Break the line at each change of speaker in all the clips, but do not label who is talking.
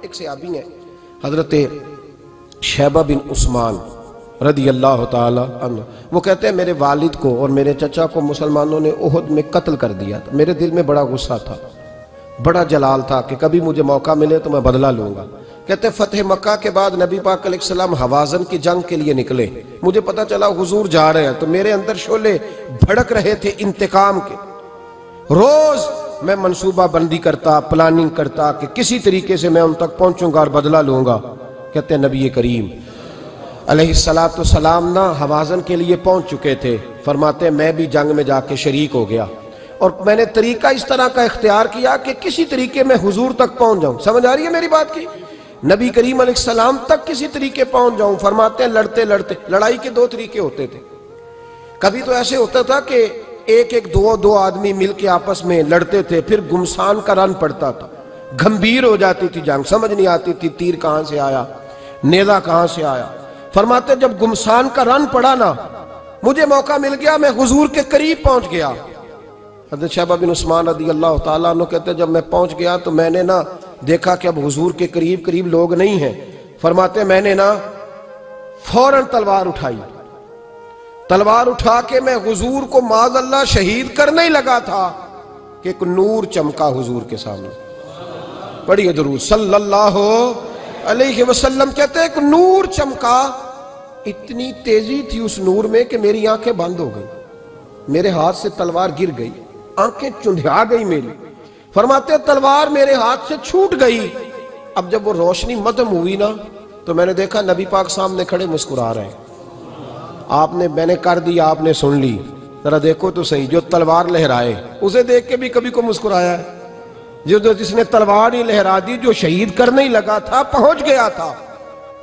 ایک صحابی ہیں حضرت شیبہ بن عثمان رضی اللہ تعالی عنہ، وہ کہتے ہیں میرے والد کو اور میرے چچا کو مسلمانوں نے احد میں قتل کر دیا تھا۔ میرے دل میں بڑا غصہ تھا، بڑا جلال تھا کہ کبھی مجھے موقع ملے تو میں بدلہ لوں گا۔ کہتے ہیں فتح مکہ کے بعد نبی پاک علیہ السلام حوازن کی جنگ کے لیے نکلے، مجھے پتا چلا حضور جا رہے ہیں، تو میرے اندر شعلے بھڑک رہے تھے انتقام کے۔ روز میں منصوبہ بندی کرتا، پلاننگ کرتا کہ کسی طریقے سے میں ان تک پہنچوں گا اور بدلہ لوں گا۔ کہتے ہیں نبی کریم علیہ السلام نہ حوازن کے لیے پہنچ چکے تھے، فرماتے ہیں میں بھی جنگ میں جا کے شریک ہو گیا، اور میں نے طریقہ اس طرح کا اختیار کیا کہ کسی طریقے میں حضور تک پہنچ جاؤں۔ سمجھ آ رہی ہے میری بات کی؟ نبی کریم علیہ السلام تک کسی طریقے پہنچ جاؤں۔ فرماتے ہیں لڑتے لڑتے، لڑائی کے 2 طریقے ہوتے تھے، کبھی تو ایسے ہوتا تھا کہ ایک دو آدمی مل کے آپس میں لڑتے تھے، پھر گمسان کا رن پڑتا تھا، گھمبیر ہو جاتی تھی جنگ، سمجھ نہیں آتی تھی تیر کہاں سے آیا، نیزہ کہاں سے آیا۔ فرماتے جب گمسان کا رن پڑا نا، مجھے موقع مل گیا، میں حضور کے قریب پہنچ گیا۔ حضرت شیبہ بن عثمان رضی اللہ تعالیٰ عنہ کہتے ہیں جب میں پہنچ گیا تو میں نے نا دیکھا کہ اب حضور کے قریب لوگ نہیں ہیں۔ فرماتے میں نے نا فوراً تلوار اٹھائی، تلوار اٹھا کے میں حضور کو معاذ اللہ شہید کرنے ہی لگا تھا کہ ایک نور چمکا حضور کے سامنے۔ پڑھیے درود صلی اللہ علیہ وسلم۔ کہتے ایک نور چمکا، اتنی تیزی تھی اس نور میں کہ میری آنکھیں بند ہو گئی، میرے ہاتھ سے تلوار گر گئی، آنکھیں چندھیا گئی میری۔ فرماتے تلوار میرے ہاتھ سے چھوٹ گئی۔ اب جب وہ روشنی مدھم ہوئی نا تو میں نے دیکھا نبی پاک سامنے کھڑے مسکرا رہے ہیں۔ میں نے کر دی، آپ نے سن لی، ذرا دیکھو تو صحیح، جو تلوار لہرائے اسے دیکھ کے بھی کبھی کو مسکرایا ہے؟ جس نے تلوار ہی لہرا دی، جو شہید کرنے ہی لگا تھا، پہنچ گیا تھا۔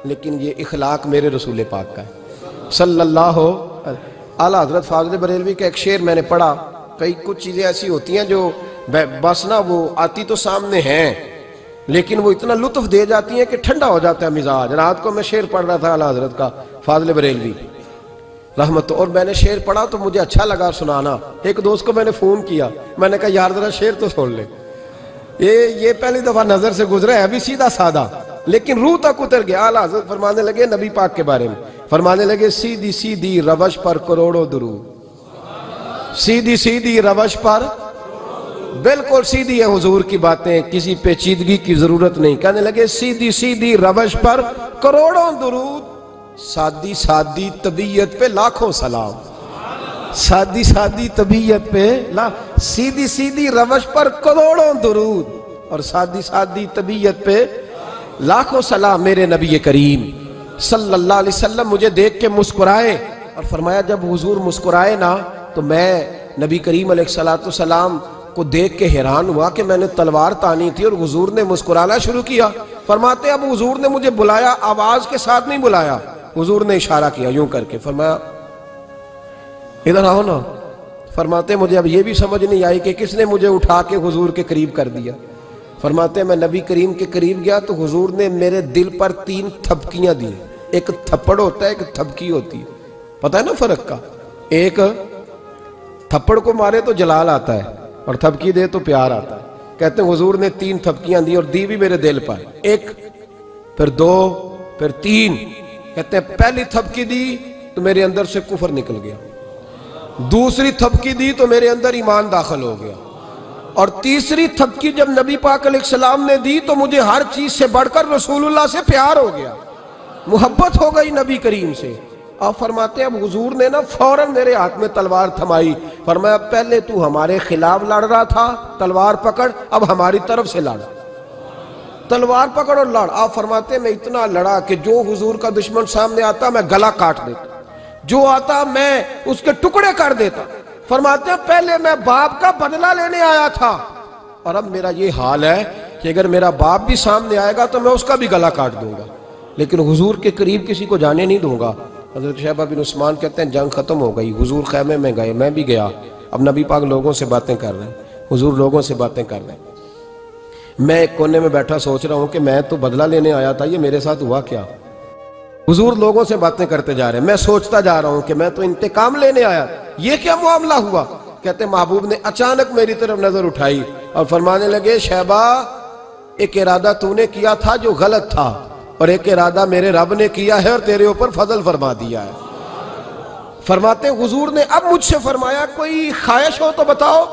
لیکن یہ اخلاق میرے رسول پاک کا ہے صلی اللہ اعلیٰ حضرت فاضل بریلوی کا ایک شعر میں نے پڑھا۔ کچھ چیزیں ایسی ہوتی ہیں جو بس نا وہ آتی تو سامنے ہیں، لیکن وہ اتنا لطف دے جاتی ہیں کہ ٹھنڈا ہو جاتا ہے مزاج۔ رات کو میں شعر پڑھ رہا تھا اعلیٰ حضرت کا فاضل بریلوی رحمت، اور میں نے شعر پڑھا تو مجھے اچھا لگا سنانا۔ ایک دوست کو میں نے فون کیا، میں نے کہا یار ذرا شعر تو سن لے، یہ پہلی دفعہ نظر سے گزرا ہے، ابھی سیدھا سادہ لیکن روح تک اتر گیا۔ اعلیٰ حضرت فرمانے لگے نبی پاک کے بارے میں، فرمانے لگے سیدھی سیدھی روش پر کروڑوں درود، سیدھی سیدھی روش پر، بالکل سیدھی ہے حضور کی باتیں، کسی پیچیدگی کی ضرورت نہیں۔ کہنے لگے سیدھی سیدھی روش پر کروڑوں درود، سادی سادی طبیعت پہ لاکھوں سلام، سادی سادی طبیعت پہ سیدھی سیدھی روش پر کروڑوں درود، اور سادی سادی طبیعت پہ لاکھوں سلام۔ میرے نبی کریم صلی اللہ علیہ وسلم مجھے دیکھ کے مسکرائے، اور فرمایا جب حضور مسکرائے نا تو میں نبی کریم علیہ السلام کو دیکھ کے حیران ہوا کہ میں نے تلوار تانی تھی اور حضور نے مسکرانا شروع کیا۔ فرماتے اب حضور نے مجھے بلایا، آواز کے ساتھ نہیں بلایا، حضور نے اشارہ کیا یوں کر کے، فرمایا ادھر آؤ نا۔ فرماتے مجھے اب یہ بھی سمجھ نہیں آئی کہ کس نے مجھے اٹھا کے حضور کے قریب کر دیا۔ فرماتے میں نبی کریم کے قریب گیا تو حضور نے میرے دل پر 3 تھپکیاں دی۔ ایک تھپڑ ہوتا ہے، ایک تھپکی ہوتی ہے، پتہ ہے نا فرق کا؟ ایک تھپڑ کو مارے تو جلال آتا ہے اور تھپکی دے تو پیار آتا ہے۔ کہتے ہیں حضور نے 3 تھپکیاں دی اور دی بھی میرے دل پر، 1 پھر 2 پھر 3۔ کہتے ہیں پہلی تھپکی دی تو میرے اندر سے کفر نکل گیا، دوسری تھپکی دی تو میرے اندر ایمان داخل ہو گیا، اور تیسری تھپکی جب نبی پاک علیہ السلام نے دی تو مجھے ہر چیز سے بڑھ کر رسول اللہ سے پیار ہو گیا، محبت ہو گئی نبی کریم سے۔ آپ فرماتے ہیں اب حضور نے نا فوراً میرے ہاتھ میں تلوار تھمائی، فرمایا پہلے تو ہمارے خلاف لڑ رہا تھا، تلوار پکڑ، اب ہماری طرف سے لڑ، تلوار پکڑ اور لڑ۔ آپ فرماتے ہیں میں اتنا لڑا کہ جو حضور کا دشمن سامنے آتا میں گلا کاٹ دیتا، جو آتا میں اس کے ٹکڑے کر دیتا۔ فرماتے ہیں پہلے میں باپ کا بدلہ لینے آیا تھا، اور اب میرا یہ حال ہے کہ اگر میرا باپ بھی سامنے آئے گا تو میں اس کا بھی گلا کاٹ دوں گا، لیکن حضور کے قریب کسی کو جانے نہیں دوں گا۔ حضرت شیبہ بن عثمان کہتے ہیں جنگ ختم ہو گئی، حضور خیمے میں گئے، میں بھی گیا، اب نبی پاک لوگوں سے باتیں کر رہے ہیں، حضور لوگوں سے باتیں کر رہے ہیں، میں ایک کونے میں بیٹھا سوچ رہا ہوں کہ میں تو بدلہ لینے آیا تھا، یہ میرے ساتھ ہوا کیا؟ حضور لوگوں سے باتیں کرتے جا رہے ہیں، میں سوچتا جا رہا ہوں کہ میں تو انتقام لینے آیا، یہ کیا معاملہ ہوا؟ کہتے محبوب نے اچانک میری طرف نظر اٹھائی اور فرمانے لگے شیبہ ایک ارادہ تو نے کیا تھا جو غلط تھا، اور ایک ارادہ میرے رب نے کیا ہے اور تیرے اوپر فضل فرما دیا ہے۔ فرماتے ہیں حضور نے اب مجھ سے فرمایا کوئی خواہش ہو تو بتاؤ،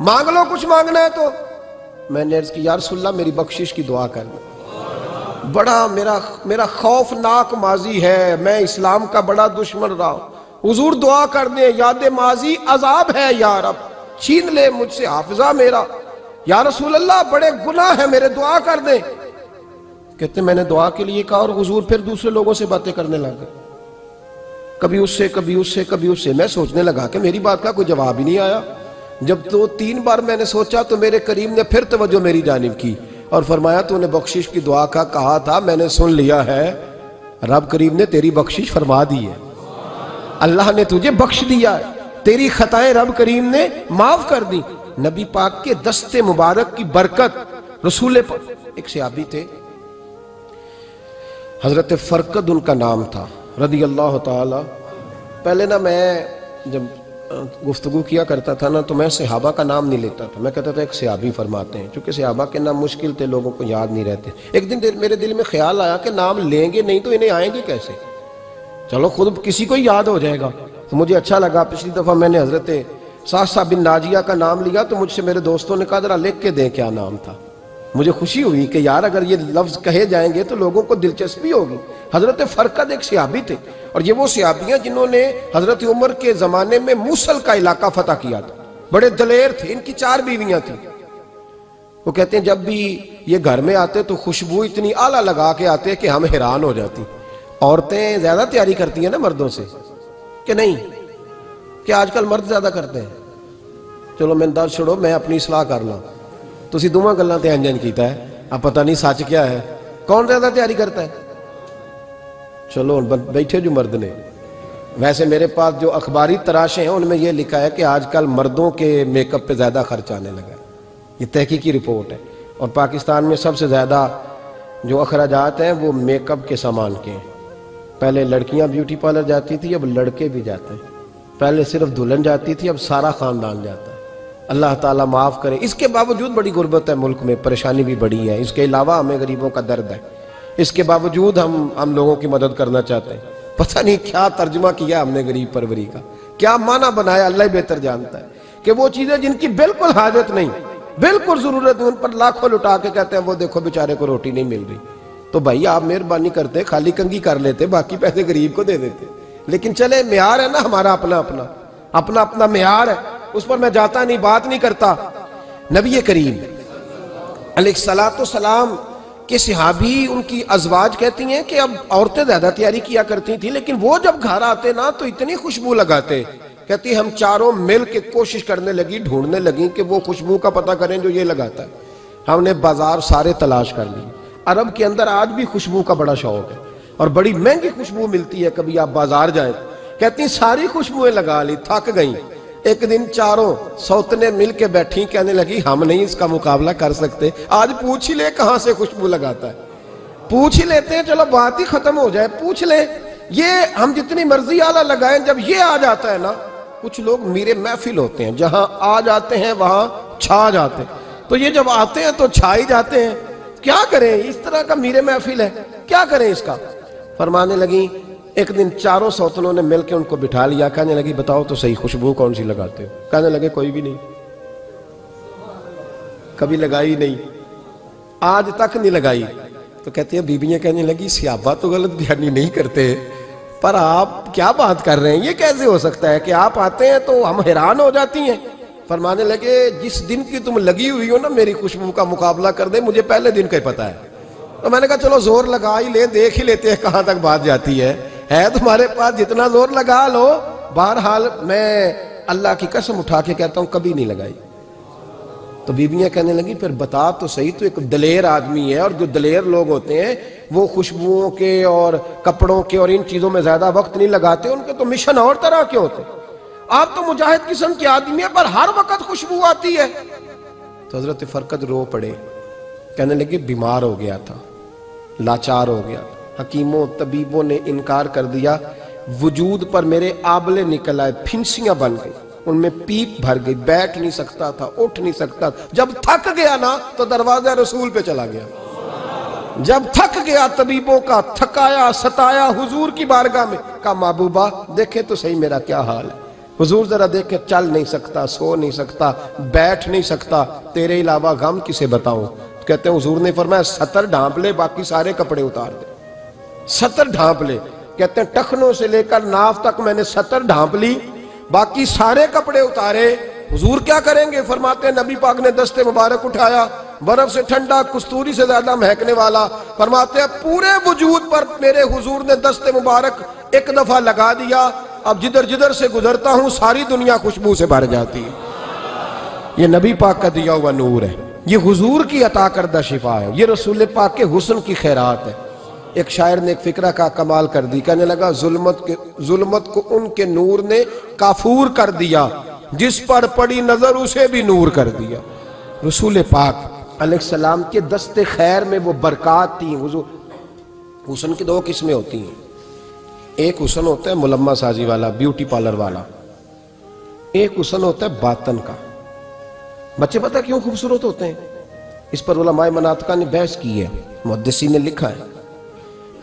مانگ لو کچھ مانگنا ہے تو۔ میں نے عرض کی یا رسول اللہ میری بخشش کی دعا کر دیں، بڑا میرا خوفناک ماضی ہے، میں اسلام کا بڑا دشمن رہا ہوں، حضور دعا کر دیں، یاد ماضی عذاب ہے یا رب، چھین لے مجھ سے حافظہ میرا، یا رسول اللہ بڑے گناہ ہیں میرے، دعا کر دیں۔ کہتے میں نے دعا کے لیے کہا اور حضور پھر دوسرے لوگوں سے باتیں کرنے لگے، کبھی اس سے کبھی اس سے کبھی اس سے۔ میں سوچنے لگا کہ میری بات کا کوئی جواب ہی نہیں آیا۔ جب تو 3 بار میں نے سوچا تو میرے کریم نے پھر توجہ میری جانب کی اور فرمایا تو نے بخشش کی دعا کا کہا تھا، میں نے سن لیا ہے، رب کریم نے تیری بخشش فرما دی ہے، اللہ نے تجھے بخش دیا ہے، تیری خطائیں رب کریم نے معاف کر دی۔ نبی پاک کے دست مبارک کی برکت، رسول پاک۔ ایک صحابی تھے حضرت فرقد ان کا نام تھا رضی اللہ تعالی۔ پہلے نا میں جب گفتگو کیا کرتا تھا نا تو میں صحابہ کا نام نہیں لیتا تھا، میں کہتا تھا ایک صحابی فرماتے ہیں، چونکہ صحابہ کے نام مشکل تھے، لوگوں کو یاد نہیں رہتے۔ ایک دن میرے دل میں خیال آیا کہ نام لیں گے نہیں تو انہیں آئیں گے کیسے، چلو خود کسی کو یاد ہو جائے گا، تو مجھے اچھا لگا۔ پچھلی دفعہ میں نے حضرت ساسا بن ناجیہ کا نام لیا تو مجھ سے میرے دوستوں نے کہا ذرا لکھ کے دیں کیا نام تھا۔ مجھے خوشی ہوئی کہ یار اگر یہ لفظ کہے جائیں گے تو لوگوں کو دلچسپی ہوگی۔ حضرت فرقد ایک صحابی تھے، اور یہ وہ صحابی ہیں جنہوں نے حضرت عمر کے زمانے میں موصل کا علاقہ فتح کیا تھا، بڑے دلیر تھے، ان کی 4 بیویاں تھیں۔ وہ کہتے ہیں جب بھی یہ گھر میں آتے تو خوشبو اتنی اعلیٰ لگا کے آتے کہ ہم حیران ہو جاتی۔ عورتیں زیادہ تیاری کرتی ہیں نا مردوں سے کہ نہیں، کہ آج کل مرد زیادہ کرتے ہیں۔ چلو میں درد چھوڑو، میں اپنی اصلاح کرنا، تسی دوواں گلاں تے انجن کیتا ہے، اب پتہ نہیں سچ کیا ہے، کون زیادہ تیاری کرتا ہے؟ چلو بیٹھے جو مرد نے، ویسے میرے پاس جو اخباری تراشے ہیں ان میں یہ لکھا ہے کہ آج کل مردوں کے میک اپ پہ زیادہ خرچ آنے لگا ہے، یہ تحقیقی رپورٹ ہے۔ اور پاکستان میں سب سے زیادہ جو اخراجات ہیں وہ میک اپ کے سامان کے ہیں۔ پہلے لڑکیاں بیوٹی پارلر جاتی تھی، اب لڑکے بھی جاتے ہیں۔ پہلے صرف دلہن جاتی تھی، اب سارا خاندان جاتا ہے۔ اللہ تعالیٰ معاف کرے۔ اس کے باوجود بڑی غربت ہے ملک میں، پریشانی بھی بڑی ہے، اس کے علاوہ ہمیں غریبوں کا درد ہے، اس کے باوجود ہم لوگوں کی مدد کرنا چاہتے ہیں۔ پتہ نہیں کیا ترجمہ کیا ہم نے غریب پروری کا، کیا معنی بنایا، اللہ ہی بہتر جانتا ہے کہ وہ چیزیں جن کی بالکل حاجت نہیں، بالکل ضرورت نہیں، ان پر لاکھوں لٹا کے کہتے ہیں وہ دیکھو بیچارے کو روٹی نہیں مل رہی۔ تو بھائی آپ مہربانی کرتے خالی کنگھی کر لیتے، باقی پیسے غریب کو دے دیتے۔ لیکن چلے معیار ہے نا ہمارا اپنا معیار ہے، اس پر میں جاتا نہیں، بات نہیں کرتا۔ نبی کریم علیہ السلام کے صحابی ان کی ازواج کہتی ہیں کہ اب عورتیں زیادہ تیاری کیا کرتی تھیں، لیکن وہ جب گھر آتے نا تو اتنی خوشبو لگاتے، کہتی ہم چاروں مل کے کوشش کرنے لگی، ڈھونڈنے لگی کہ وہ خوشبو کا پتہ کریں جو یہ لگاتا ہے۔ ہم نے بازار سارے تلاش کر لی، عرب کے اندر آج بھی خوشبو کا بڑا شوق ہے اور بڑی مہنگی خوشبو ملتی ہے، کبھی آپ بازار جائیں، کہتی ساری خوشبوئیں لگا لی، تھک گئیں۔ ایک دن چاروں سوتنے مل کے بیٹھی، کہنے لگی ہم نہیں اس کا مقابلہ کر سکتے، آج پوچھ ہی لے کہاں سے خوشبو لگاتا ہے، پوچھ ہی لیتے ہیں، چلو بات ہی ختم ہو جائے، پوچھ لیں۔ یہ ہم جتنی مرضی آلہ لگائیں، جب یہ آ جاتا ہے نا، کچھ لوگ میرے محفل ہوتے ہیں، جہاں آ جاتے ہیں وہاں چھا جاتے ہیں، تو یہ جب آتے ہیں تو چھا ہی جاتے ہیں۔ کیا کریں، اس طرح کا میرے محفل ہے، کیا کریں اس کا؟ فرمانے لگی ایک دن چاروں سوتنوں نے مل کے ان کو بٹھا لیا، کہنے لگی بتاؤ تو صحیح خوشبو کون سی لگاتے ہو؟ کہنے لگے کوئی بھی نہیں، کبھی لگائی نہیں، آج تک نہیں لگائی۔ تو کہتے ہیں بیویاں کہنے لگی صحابہ تو غلط بیانی نہیں کرتے، پر آپ کیا بات کر رہے ہیں، یہ کیسے ہو سکتا ہے کہ آپ آتے ہیں تو ہم حیران ہو جاتی ہیں۔ فرمانے لگے جس دن کی تم لگی ہوئی ہو نا میری خوشبو کا مقابلہ کر دے، مجھے پہلے دن کا ہی پتا ہے۔ تو میں نے کہا چلو زور لگا ہی لے، دیکھ ہی لیتے ہیں کہاں تک بات جاتی ہے تمہارے پاس جتنا زور لگا لو۔ بہرحال میں اللہ کی قسم اٹھا کے کہتا ہوں کبھی نہیں لگائی۔ تو بیویاں کہنے لگی پھر بتا تو صحیح، تو ایک دلیر آدمی ہے، اور جو دلیر لوگ ہوتے ہیں وہ خوشبوؤں کے اور کپڑوں کے اور ان چیزوں میں زیادہ وقت نہیں لگاتے، ان کے تو مشن اور طرح کے ہوتے۔ آپ تو مجاہد قسم کے آدمی ہیں، پر ہر وقت خوشبو آتی ہے۔ تو حضرت فرقد رو پڑے، کہنے لگے بیمار ہو گیا تھا، لاچار ہو گیا، حکیموں طبیبوں نے انکار کر دیا، وجود پر میرے آبلے نکل آئے، پھنسیاں بن گئی، ان میں پیپ بھر گئی، بیٹھ نہیں سکتا تھا، اٹھ نہیں سکتا تھا۔ جب تھک گیا نا تو دروازہ رسول پہ چلا گیا۔ جب تھک گیا طبیبوں کا، تھکایا ستایا حضور کی بارگاہ میں، کہا محبوبہ دیکھیں تو صحیح میرا کیا حال ہے۔ حضور ذرا دیکھیں، چل نہیں سکتا، سو نہیں سکتا، بیٹھ نہیں سکتا، تیرے علاوہ غم کسے بتاؤں؟ کہتے ہیں حضور نے فرمایا 70 ڈھانپ لے، باقی سارے کپڑے اتار دے۔ 70 ڈھانپ لے، کہتے ہیں ٹخنوں سے لے کر ناف تک میں نے 70 ڈھانپ لی، باقی سارے کپڑے اتارے۔ حضور کیا کریں گے؟ فرماتے ہیں نبی پاک نے دست مبارک اٹھایا، برف سے ٹھنڈا، کستوری سے زیادہ مہکنے والا، فرماتے ہیں پورے وجود پر میرے حضور نے دست مبارک ایک دفعہ لگا دیا، اب جدھر جدھر سے گزرتا ہوں ساری دنیا خوشبو سے بھر جاتی ہے۔ یہ نبی پاک کا دیا ہوا نور ہے، یہ حضور کی عطا کردہ شفا ہے، یہ رسول پاک کے حسن کی خیرات ہے۔ ایک شاعر نے ایک فقرہ کا کمال کر دی، کہنے لگا ظلمت کو ان کے نور نے کافور کر دیا، جس پر پڑی نظر اسے بھی نور کر دیا۔ رسول پاک علیہ السلام کے دست خیر میں وہ برکات تھی۔ حضور حسن کی 2 قسمیں ہوتی ہیں، ایک حسن ہوتا ہے ملمہ سازی والا، بیوٹی پارلر والا، ایک حسن ہوتا ہے باطن کا۔ بچے پتہ کیوں خوبصورت ہوتے ہیں؟ اس پر علماء مناطقہ نے بحث کی ہے، محدثین نے لکھا ہے۔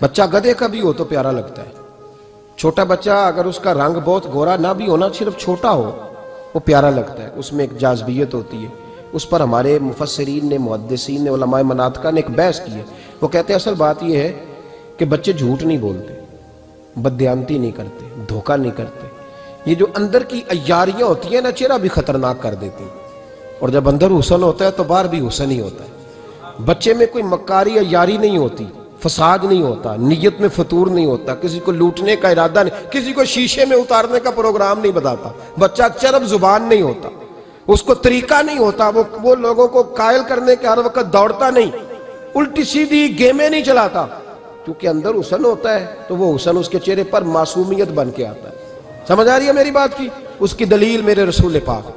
بچہ گدھے کا بھی ہو تو پیارا لگتا ہے، چھوٹا بچہ اگر اس کا رنگ بہت گورا نہ بھی ہونا، صرف چھوٹا ہو، وہ پیارا لگتا ہے، اس میں ایک جاذبیت ہوتی ہے۔ اس پر ہمارے مفسرین نے، محدثین نے، علماء مناطقہ نے ایک بحث کی ہے۔ وہ کہتے ہیں اصل بات یہ ہے کہ بچے جھوٹ نہیں بولتے، بددیانتی نہیں کرتے، دھوکہ نہیں کرتے۔ یہ جو اندر کی عیاریاں ہوتی ہیں نا، چہرہ بھی خطرناک کر دیتی ہیں، اور جب اندر حسن ہوتا ہے تو باہر بھی حسن ہی ہوتا ہے۔ بچے میں کوئی مکاری عیاری نہیں ہوتی، فساد نہیں ہوتا، نیت میں فطور نہیں ہوتا، کسی کو لوٹنے کا ارادہ نہیں، کسی کو شیشے میں اتارنے کا پروگرام نہیں بتاتا۔ بچہ چرب زبان نہیں ہوتا، اس کو طریقہ نہیں ہوتا، وہ لوگوں کو قائل کرنے کے ہر وقت دوڑتا نہیں، الٹی سیدھی گیمیں نہیں چلاتا، کیونکہ اندر حسن ہوتا ہے تو وہ حسن اس کے چہرے پر معصومیت بن کے آتا ہے۔ سمجھ آ رہی ہے میری بات کی؟ اس کی دلیل میرے رسول پاک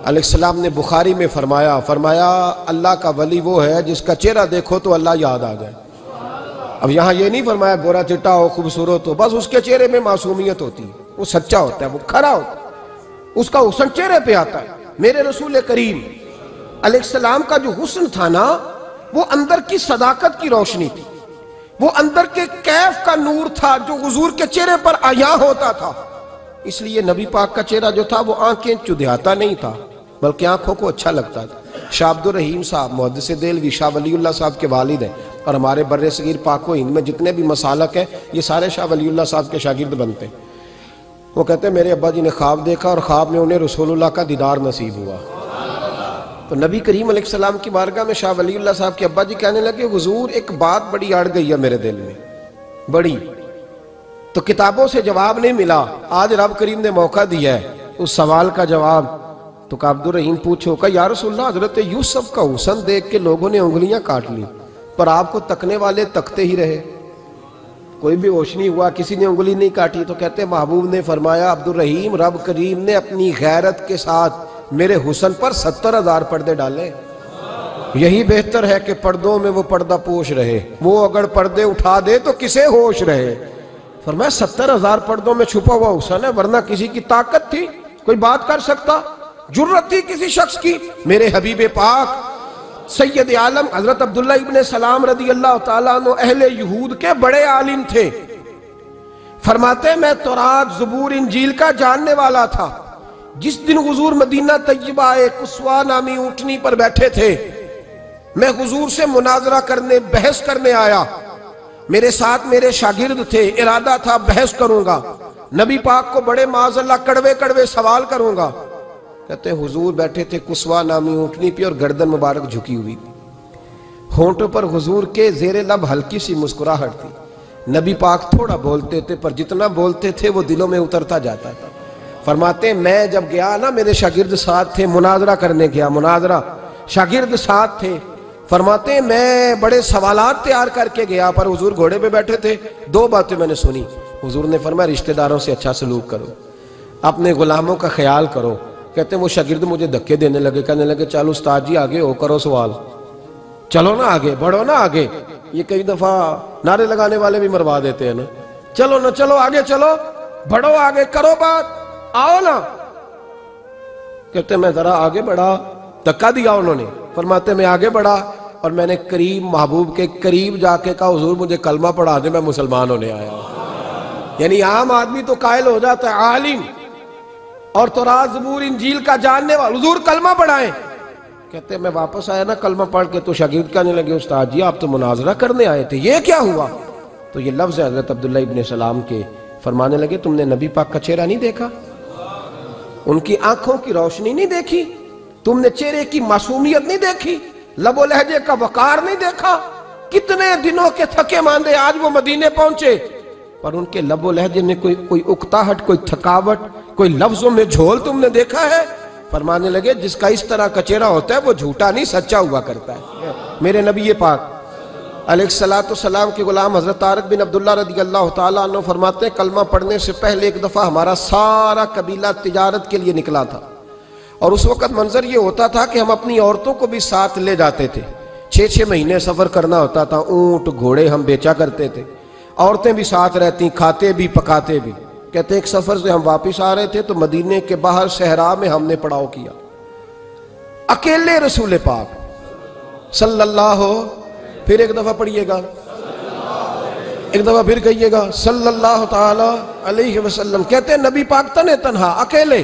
علیہ السلام نے بخاری میں فرمایا اللہ کا ولی وہ ہے جس کا چہرہ دیکھو تو اللہ یاد آ جائے۔ اب یہاں یہ نہیں فرمایا گورا چٹا ہو، خوبصورت ہو، بس اس کے چہرے میں معصومیت ہوتی ہے، وہ سچا ہوتا ہے، وہ کھرا ہوتا ہے، اس کا حسن چہرے پہ آتا ہے۔ میرے رسول کریم علیہ السلام کا جو حسن تھا نا، وہ اندر کی صداقت کی روشنی تھی، وہ اندر کے کیف کا نور تھا جو حضور کے چہرے پر عیاں ہوتا تھا۔ اس لیے نبی پاک کا چہرہ جو تھا وہ آنکھیں چدھیاتا نہیں تھا، بلکہ آنکھوں کو اچھا لگتا تھا۔ شاہ عبد الرحیم صاحب محدث دہلوی، شاہ ولی اللہ صاحب کے والد ہیں، اور ہمارے بر صغیر پاک و ہند میں جتنے بھی مسالک ہیں یہ سارے شاہ ولی اللہ صاحب کے شاگرد بنتے ہیں۔ وہ کہتے ہیں میرے ابا جی نے خواب دیکھا اور خواب میں انہیں رسول اللہ کا دیدار نصیب ہوا۔ تو نبی کریم علیہ السلام کی بارگاہ میں شاہ ولی اللہ صاحب کے ابا جی کہنے لگے حضور ایک بات بڑی اڑ گئی ہے میرے دل میں، بڑی، تو کتابوں سے جواب نہیں ملا، آج رب کریم نے موقع دیا ہے اس سوال کا جواب۔ تو کہ عبد الرحیم پوچھو کہ یا رسول اللہ حضرت یوسف کا حسن دیکھ کے لوگوں نے انگلیاں کاٹ لی، پر آپ کو تکنے والے تکتے ہی رہے، کوئی بھی ہوش نہیں ہوا، کسی نے انگلی نہیں کاٹی۔ تو کہتے ہیں محبوب نے فرمایا عبد الرحیم رب کریم نے اپنی غیرت کے ساتھ میرے حسن پر 70,000 پردے ڈالے، یہی بہتر ہے کہ پردوں میں وہ پردہ پوش رہے، وہ اگر پردے اٹھا دے تو کسے ہوش رہے۔ فرمایا 70,000 پردوں میں چھپا ہوا حسن ہے، ورنہ کسی کی طاقت تھی کوئی بات کر سکتا، جرت تھی کسی شخص کی؟ میرے حبیب پاک سید عالم حضرت عبداللہ ابن سلام رضی اللہ تعالیٰ عنہ اہل یہود کے بڑے عالم تھے، فرماتے ہیں میں تورات زبور انجیل کا جاننے والا تھا۔ جس دن حضور مدینہ طیبہ ایک قصوہ نامی اونٹنی پر بیٹھے تھے، میں حضور سے مناظرہ کرنے، بحث کرنے آیا، میرے ساتھ میرے شاگرد تھے، ارادہ تھا بحث کروں گا، نبی پاک کو بڑے معاذ اللہ کڑوے کڑوے سوال کروں گا۔ کہتے ہیں حضور بیٹھے تھے قصوہ نامی اونٹنی پہ اور گردن مبارک جھکی ہوئی تھی، ہونٹوں پر حضور کے زیر لب ہلکی سی مسکراہٹ تھی۔ نبی پاک تھوڑا بولتے تھے پر جتنا بولتے تھے وہ دلوں میں اترتا جاتا تھا۔ فرماتے ہیں میں جب گیا نا، میرے شاگرد ساتھ تھے، مناظرہ کرنے گیا، مناظرہ، شاگرد ساتھ تھے، فرماتے ہیں میں بڑے سوالات تیار کر کے گیا، پر حضور گھوڑے پہ بیٹھے تھے، 2 باتیں میں نے سنی۔ حضور نے فرمایا رشتہ داروں سے اچھا سلوک کرو، اپنے غلاموں کا خیال کرو۔ کہتے ہیں وہ شاگرد مجھے دھکے دینے لگے، کہنے لگے چلو استاد جی آگے ہو، کرو سوال، چلو نا آگے بڑھو نا آگے۔ یہ کئی دفعہ نعرے لگانے والے بھی مروا دیتے ہیں نا، چلو نا چلو آگے چلو، بڑھو آگے، کرو بات، آؤ نا۔ کہتے میں ذرا آگے بڑھا، دھکا دیا انہوں نے، فرماتے میں آگے بڑھا اور میں نے قریب محبوب کے قریب جا کے کہا حضور مجھے کلمہ پڑھا دے، میں مسلمان ہونے آیا ہوں۔ یعنی عام آدمی تو قائل ہو جاتا ہے، عالم اور تورات زبور انجیل کا جاننے والا، حضور کلمہ پڑھائیں۔ کہتے میں واپس آیا نا کلمہ پڑھ کے تو شاگرد کہنے لگے استاد جی آپ تو مناظرہ کرنے آئے تھے، یہ کیا ہوا؟ تو یہ لفظ ہے حضرت عبداللہ ابن سلام کے، فرمانے لگے تم نے نبی پاک کا چہرہ نہیں دیکھا، ان کی آنکھوں کی روشنی نہیں دیکھی، تم نے چہرے کی معصومیت نہیں دیکھی، لب و لہجے کا وقار نہیں دیکھا؟ کتنے دنوں کے تھکے ماندے آج وہ مدینے پہنچے، پر ان کے لب و لہجے میں کوئی اکتاہٹ، کوئی تھکاوٹ، کوئی لفظوں میں جھول تم نے دیکھا ہے؟ فرمانے لگے جس کا اس طرح کا چہرہ ہوتا ہے وہ جھوٹا نہیں سچا ہوا کرتا ہے۔ میرے نبی پاک علیہ السلام کے غلام حضرت طارق بن عبداللہ رضی اللہ تعالیٰ عنہ فرماتے ہیں کلمہ پڑھنے سے پہلے ایک دفعہ ہمارا سارا قبیلہ تجارت کے لیے نکلا تھا، اور اس وقت منظر یہ ہوتا تھا کہ ہم اپنی عورتوں کو بھی ساتھ لے جاتے تھے، 6 مہینے سفر کرنا ہوتا تھا، اونٹ گھوڑے ہم بیچا کرتے تھے، عورتیں بھی ساتھ رہتی، کھاتے بھی پکاتے بھی۔ کہتے ہیں ایک سفر سے ہم واپس آ رہے تھے تو مدینے کے باہر صحرا میں ہم نے پڑاؤ کیا، اکیلے رسول پاک صلی اللہ پھر ایک دفعہ پڑھیے گا، ایک دفعہ پھر کہیے گا صلی اللہ تعالی علیہ وسلم۔ کہتے ہیں نبی پاک تنہا اکیلے،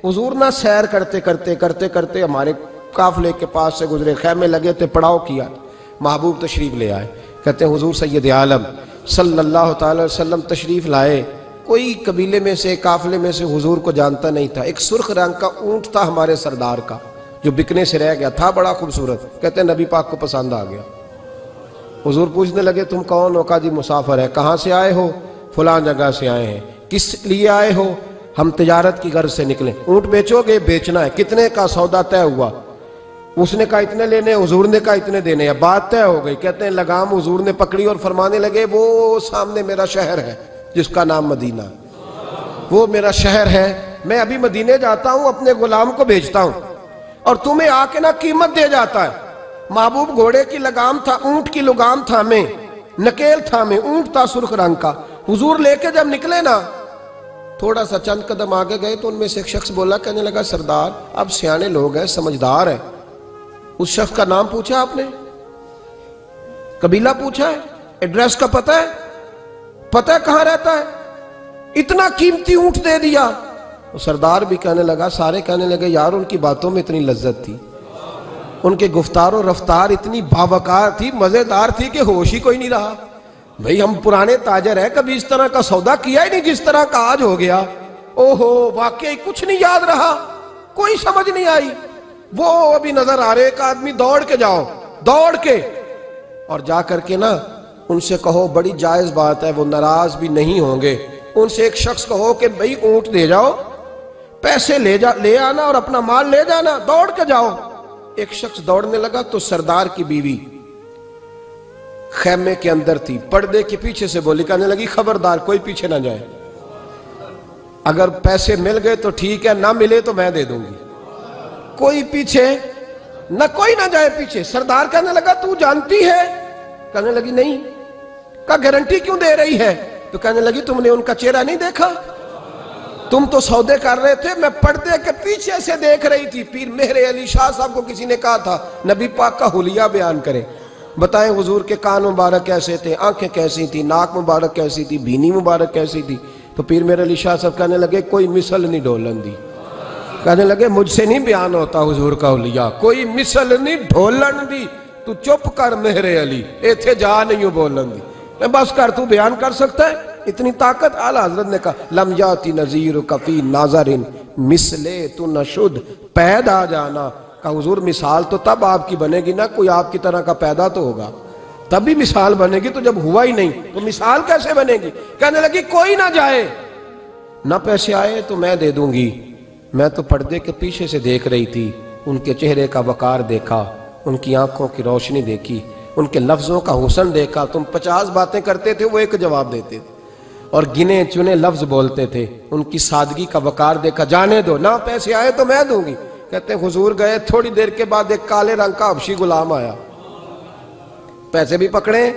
حضور نہ سیر کرتے ہمارے قافلے کے پاس سے گزرے، خیمے لگے تھے، پڑاؤ کیا، محبوب تشریف لے آئے۔ کہتے ہیں حضور سید عالم صلی اللہ تعالی وسلم تشریف لائے، کوئی قبیلے میں سے قافلے میں سے حضور کو جانتا نہیں تھا، ایک سرخ رنگ کا اونٹ تھا ہمارے سردار کا جو بکنے سے رہ گیا تھا، بڑا خوبصورت۔ کہتے ہیں نبی پاک کو پسند آ گیا، حضور پوچھنے لگے تم کون ہو؟ کہا جی مسافر ہے۔ کہاں سے آئے ہو؟ فلاں جگہ سے آئے ہیں۔ کس لیے آئے ہو؟ ہم تجارت کی غرض سے نکلے۔ اونٹ بیچو گے؟ بیچنا ہے۔ کتنے کا سودا طے ہوا؟ اس نے کہا اتنے لینے، حضور نے کہا اتنے دینے ہیں، بات طے ہو گئی۔ کہتے ہیں لگام حضور نے پکڑی اور فرمانے لگے وہ سامنے میرا شہر ہے جس کا نام مدینہ، وہ میرا شہر ہے، میں ابھی مدینے جاتا ہوں، اپنے غلام کو بھیجتا ہوں اور تمہیں آ کے نہ قیمت دے جاتا ہے۔ محبوب گھوڑے کی لگام تھا، اونٹ کی لگام تھا، میں نکیل تھا، میں اونٹ تھا سرخ رنگ کا۔ حضور لے کے جب نکلے نا، تھوڑا سا چند قدم آگے گئے تو ان میں سے ایک شخص بولا، کہنے لگا سردار اب سیانے لوگ ہیں، سمجھدار ہیں، اس شخص کا نام پوچھا آپ نے؟ قبیلہ پوچھا ہے؟ ایڈریس کا پتہ ہے؟ پتہ ہے کہاں رہتا ہے؟ اتنا قیمتی اونٹ دے دیا۔ سردار بھی کہنے لگا، سارے کہنے لگے یار ان کی باتوں میں اتنی لذت تھی، ان کے گفتار و رفتار اتنی باوقار تھی، مزیدار تھی کہ ہوش ہی کوئی نہیں رہا۔ بھئی ہم پرانے تاجر ہیں، کبھی اس طرح کا سودا کیا ہی نہیں جس طرح کا آج ہو گیا۔ اوہو واقعی کچھ نہیں یاد رہا، کوئی سمجھ نہیں آئی۔ وہ ابھی نظر آ رہے، ایک آدمی دوڑ کے جاؤ، دوڑ کے اور جا کر کے نا ان سے کہو، بڑی جائز بات ہے، وہ ناراض بھی نہیں ہوں گے، ان سے ایک شخص کہو کہ بھئی اونٹ دے جاؤ، پیسے لے آنا اور اپنا مال لے جانا، دوڑ کے جاؤ۔ ایک شخص دوڑنے لگا تو سردار کی بیوی خیمے کے اندر تھی، پردے کے پیچھے سے بولی، کہنے لگی خبردار کوئی پیچھے نہ جائے، اگر پیسے مل گئے تو ٹھیک ہے، نہ ملے تو میں دے دوں گی، کوئی پیچھے نہ، کوئی نہ جائے پیچھے۔ سردار کہنے لگا تو جانتی ہے؟ کہنے لگی نہیں۔ کہا گارنٹی کیوں دے رہی ہے؟ تو کہنے لگی تم نے ان کا چہرہ نہیں دیکھا؟ تم تو سودے کر رہے تھے، میں پردے کے پیچھے سے دیکھ رہی تھی۔ پیر مہر علی شاہ صاحب کو کسی نے کہا تھا نبی پاک کا حلیہ بیان کریں، بتائیں حضور کے کان مبارک کیسے تھے، آنکھیں کیسی تھی، ناک مبارک کیسی تھی، بینی مبارک کیسی تھی۔ تو پیر مہر علی شاہ صاحب کہنے لگے کوئی مثل نہیں ڈھولن دی، کہنے لگے مجھ سے نہیں بیان ہوتا حضور کا حلیہ، کوئی مثل نہیں ڈھولن دی، تو چپ کر مہر علی، ایتھے جا نہیں ہوں بولن دی، میں بس کر، تو بیان کر سکتا ہے اتنی طاقت؟ اعلیٰ حضرت نے کہا لم یاتی نظیر کفی ناظرن مثلے تو نشد، پید آ جانا۔ کہا حضور مثال تو تب آپ کی بنے گی نا، کوئی آپ کی طرح کا پیدا تو ہوگا، تب بھی مثال بنے گی، تو جب ہوا ہی نہیں تو مثال کیسے بنے گی؟ کہنے لگی کوئی نہ جائے، نہ پیسے آئے تو میں دے دوں گی۔ میں تو پردے کے پیچھے سے دیکھ رہی تھی، ان کے چہرے کا وقار دیکھا، ان کی آنکھوں کی روشنی دیکھی، ان کے لفظوں کا حسن دیکھا۔ تم 50 باتیں کرتے تھے، وہ ایک جواب دیتے تھے، اور گنے چنے لفظ بولتے تھے، ان کی سادگی کا وقار دیکھا۔ جانے دو، نہ پیسے آئے تو میں دوں گی۔ کہتے ہیں حضور گئے، تھوڑی دیر کے بعد ایک کالے رنگ کا حبشی غلام آیا، پیسے بھی پکڑے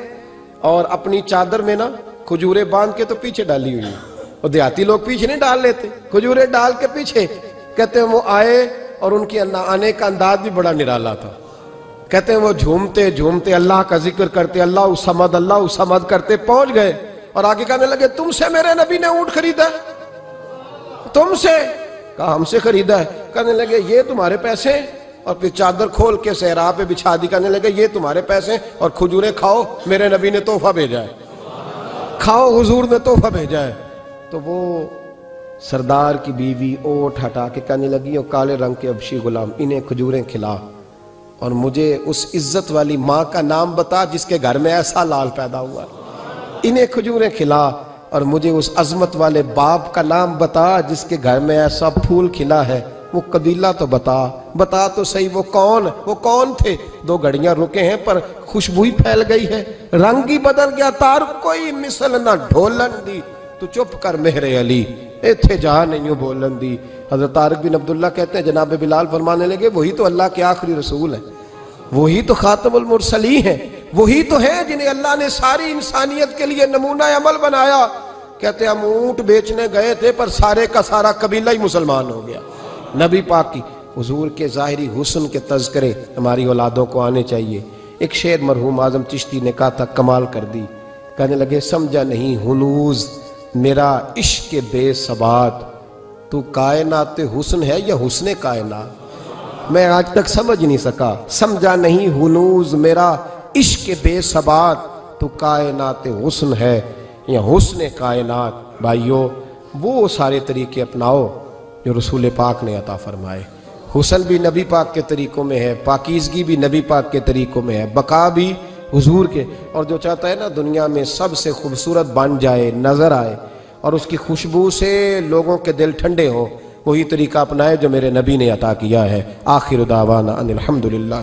اور اپنی چادر میں نا کھجوریں باندھ کے تو پیچھے ڈالی ہوئی، اور دیہاتی لوگ پیچھے نہیں ڈال لیتے، کھجوریں ڈال کے پیچھے۔ کہتے ہیں وہ آئے اور ان کے آنے کا انداز بھی بڑا نرالا تھا. کہتے ہیں وہ جھومتے جھومتے اللہ کا ذکر کرتے اللہ الصمد کرتے پہنچ گئے اور آگے کہنے لگے تم سے میرے نبی نے اونٹ خریدا ہے؟ تم سے؟ کہا ہم سے خریدا ہے. کہنے لگے یہ تمہارے پیسے ہیں؟ اور پھر چادر کھول کے صحرا پہ بچھا دی. کہنے لگے یہ تمہارے پیسے ہیں اور کھجوریں کھاؤ، میرے نبی نے تحفہ بھیجا ہے، کھاؤ حضور نے تحفہ بھیجا ہے. تو وہ سردار کی بیوی اونٹ ہٹا کے کہنے لگی اور کالے رنگ کے حبشی غلام انہیں کھجوریں کھلا اور مجھے اس عزت والی ماں کا نام بتا جس کے گھر میں ایسا لال پیدا ہوا. انہیں کھجوریں کھلا اور مجھے اس عظمت والے باپ کا نام بتا جس کے گھر میں ایسا پھول کھلا ہے. وہ قبیلہ تو بتا تو صحیح وہ کون تھے. 2 گھڑیاں رکے ہیں پر خوشبو ہی پھیل گئی ہے، رنگ ہی بدل گیا. تار کوئی مثل نہ ڈھولن دی، تو چپ کر مہر علی ایتھے جہاں نہیں ہوں بولن دی. حضرت طارق بن عبداللہ کہتے ہیں جناب بلال فرمانے لگے وہی تو اللہ کے آخری رسول ہیں، وہی تو خاتم المرسلین ہیں، وہی تو ہیں جنہیں اللہ نے ساری انسانیت کے لیے نمونہ عمل بنایا. کہتے ہیں ہم اونٹ بیچنے گئے تھے پر سارے کا سارا قبیلہ ہی مسلمان ہو گیا. نبی پاک کی حضور کے ظاہری حسن کے تذکرے ہماری اولادوں کو آنے چاہیے. ایک شعر مرحوم اعظم چشتی نے کہا تھا، کمال کر دی. کہنے لگے سمجھا نہیں ہنوز میرا عشق بے ثبات، تو کائنات حسن ہے یا حسن کائنات؟ میں آج تک سمجھ نہیں سکا. سمجھا نہیں ہنوز میرا عشق بے ثبات، تو کائنات حسن ہے یا حسن کائنات. بھائیو وہ سارے طریقے اپناؤ جو رسول پاک نے عطا فرمائے. حسن بھی نبی پاک کے طریقوں میں ہے، پاکیزگی بھی نبی پاک کے طریقوں میں ہے، بقا بھی حضور کے. اور جو چاہتا ہے نا دنیا میں سب سے خوبصورت بن جائے، نظر آئے اور اس کی خوشبو سے لوگوں کے دل ٹھنڈے ہوں، وہی طریقہ اپنائے جو میرے نبی نے عطا کیا ہے. آخر دعوانا ان الحمدللہ.